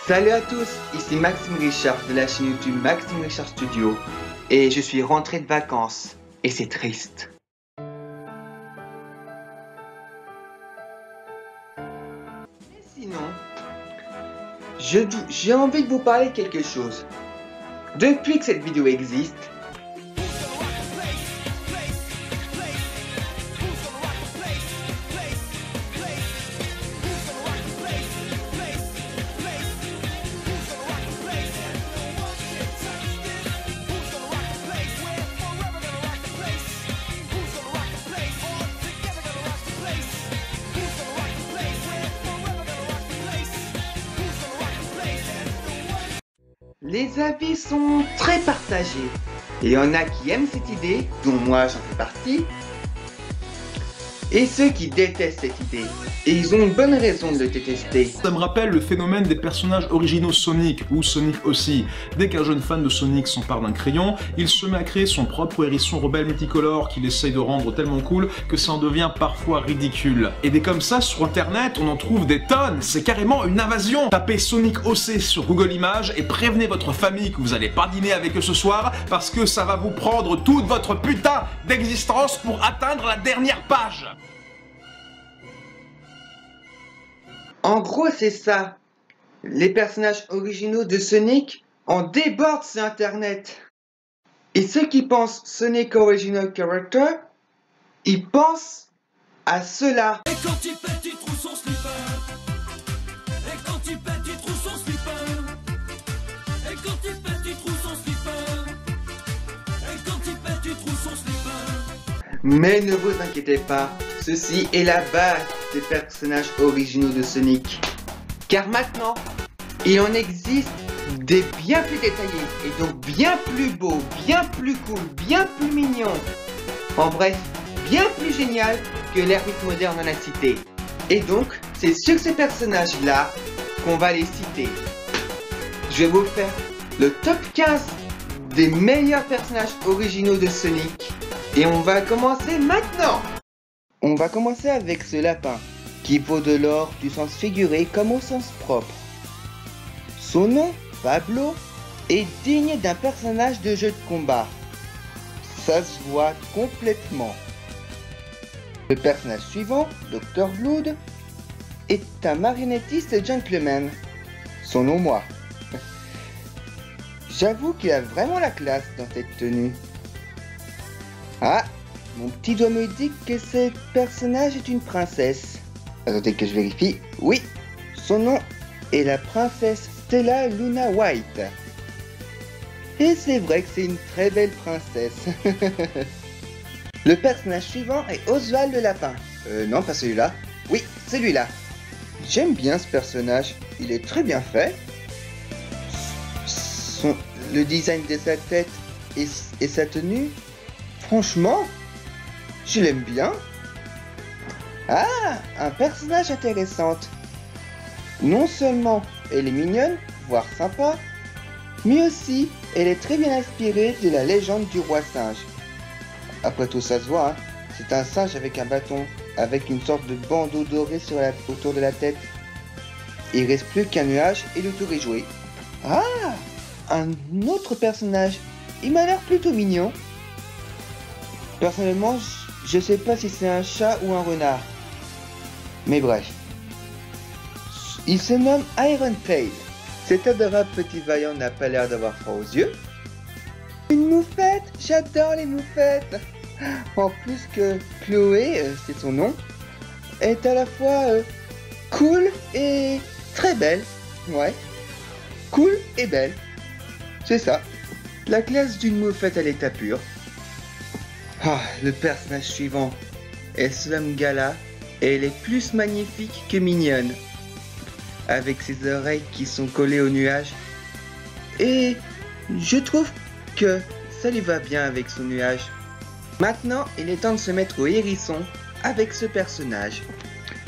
Salut à tous, ici Maxime Richard de la chaîne YouTube Maxime Richard Studio et je suis rentré de vacances et c'est triste. Mais sinon, j'ai envie de vous parler de quelque chose. Depuis que cette vidéo existe, les avis sont très partagés. Et il y en a qui aiment cette idée, dont moi j'en fais partie, et ceux qui détestent cette idée. Et ils ont une bonne raison de le détester. Ça me rappelle le phénomène des personnages originaux Sonic, ou Sonic aussi. Dès qu'un jeune fan de Sonic s'empare d'un crayon, il se met à créer son propre hérisson rebelle multicolore qu'il essaye de rendre tellement cool que ça en devient parfois ridicule. Et des comme ça sur internet, on en trouve des tonnes, c'est carrément une invasion. Tapez Sonic OC sur Google Images et prévenez votre famille que vous n'allez pas dîner avec eux ce soir parce que ça va vous prendre toute votre putain d'existence pour atteindre la dernière page. En gros, c'est ça. Les personnages originaux de Sonic en débordent sur Internet. Et ceux qui pensent Sonic Original Character, ils pensent à cela. Et quand il pète, il trouve son slipper. Et quand il pète, il trouve son slipper. Et quand il pète, il trouve son slipper. Et quand il pète, il trouve son slipper. Mais ne vous inquiétez pas, ceci est la base des personnages originaux de Sonic. Car maintenant, il en existe des bien plus détaillés et donc bien plus beaux, bien plus cool, bien plus mignons. En bref, bien plus génial que l'ermite moderne en a cité. Et donc, c'est sur ces personnages-là qu'on va les citer. Je vais vous faire le top 15 des meilleurs personnages originaux de Sonic. Et on va commencer maintenant. On va commencer avec ce lapin, qui vaut de l'or du sens figuré comme au sens propre. Son nom, Pablo, est digne d'un personnage de jeu de combat. Ça se voit complètement. Le personnage suivant, Dr. Blood, est un marionnettiste gentleman. Son nom, moi. J'avoue qu'il a vraiment la classe dans cette tenue. Ah, mon petit doigt me dit que ce personnage est une princesse. Attendez que je vérifie. Oui, son nom est la princesse Stella Luna White. Et c'est vrai que c'est une très belle princesse. Le personnage suivant est Oswald le lapin. Non, pas celui-là. Oui, celui-là. J'aime bien ce personnage. Il est très bien fait. Le design de sa tête et sa tenue, franchement, je l'aime bien. Ah, un personnage intéressant. Non seulement elle est mignonne, voire sympa, mais aussi elle est très bien inspirée de la légende du roi singe. Après tout, ça se voit, hein. C'est un singe avec un bâton, avec une sorte de bandeau doré autour de la tête. Il reste plus qu'un nuage et le tour est joué. Ah, un autre personnage. Il m'a l'air plutôt mignon. Personnellement, je sais pas si c'est un chat ou un renard. Mais bref. Il se nomme Iron Tail. Cet adorable petit vaillant n'a pas l'air d'avoir froid aux yeux. Une moufette, j'adore les moufettes. En plus que Chloé, c'est son nom, est à la fois cool et très belle. Ouais. Cool et belle. C'est ça. La classe d'une moufette à l'état pur. Ah, le personnage suivant est Slum Gala et elle est plus magnifique que mignonne. Avec ses oreilles qui sont collées au nuage. Et je trouve que ça lui va bien avec son nuage. Maintenant, il est temps de se mettre au hérisson avec ce personnage.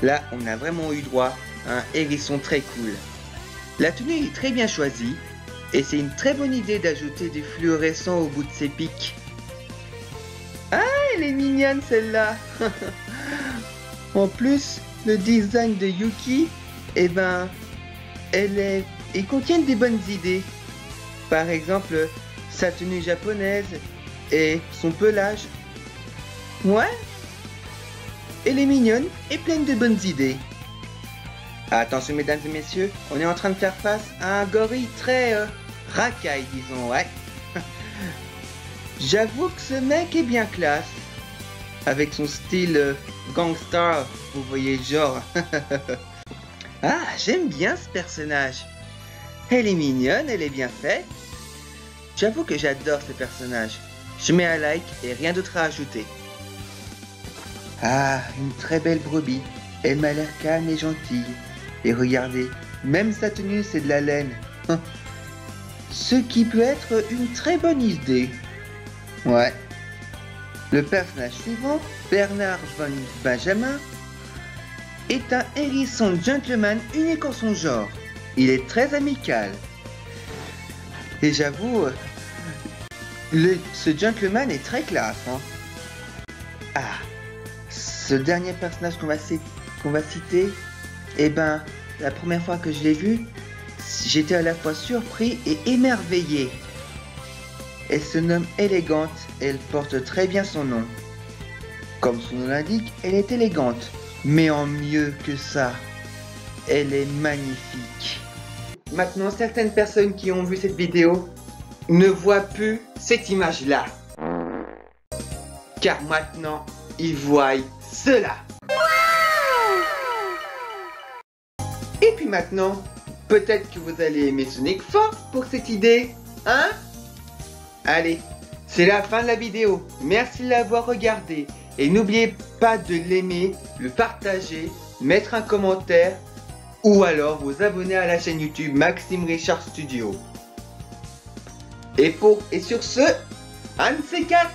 Là, on a vraiment eu droit à un hérisson très cool. La tenue est très bien choisie et c'est une très bonne idée d'ajouter du fluorescent au bout de ses pics. Ah, elle est mignonne celle-là. En plus, le design de Yuki, eh ben, elle est ils contiennent des bonnes idées. Par exemple, sa tenue japonaise et son pelage. Ouais. Elle est mignonne et pleine de bonnes idées. Attention mesdames et messieurs, on est en train de faire face à un gorille très racaille, disons, ouais. J'avoue que ce mec est bien classe. Avec son style gangster, vous voyez le genre. Ah, j'aime bien ce personnage. Elle est mignonne, elle est bien faite. J'avoue que j'adore ce personnage. Je mets un like et rien d'autre à ajouter. Ah, une très belle brebis. Elle m'a l'air calme et gentille. Et regardez, même sa tenue c'est de la laine. Ce qui peut être une très bonne idée. Ouais. Le personnage suivant, Bernard von Benjamin, est un hérisson gentleman unique en son genre. Il est très amical. Et j'avoue, ce gentleman est très classe. Hein. Ah, ce dernier personnage qu'on va citer, eh ben, la première fois que je l'ai vu, j'étais à la fois surpris et émerveillé. Elle se nomme Élégante et elle porte très bien son nom. Comme son nom l'indique, elle est élégante. Mais en mieux que ça, elle est magnifique. Maintenant, certaines personnes qui ont vu cette vidéo ne voient plus cette image-là. Car maintenant, ils voient cela. Et puis maintenant, peut-être que vous allez aimer Sonic Force pour cette idée, hein? Allez, c'est la fin de la vidéo. Merci de l'avoir regardé. Et n'oubliez pas de l'aimer, le partager, mettre un commentaire ou alors vous abonner à la chaîne YouTube Maxime Richard Studio. Et sur ce, un de ces quatre.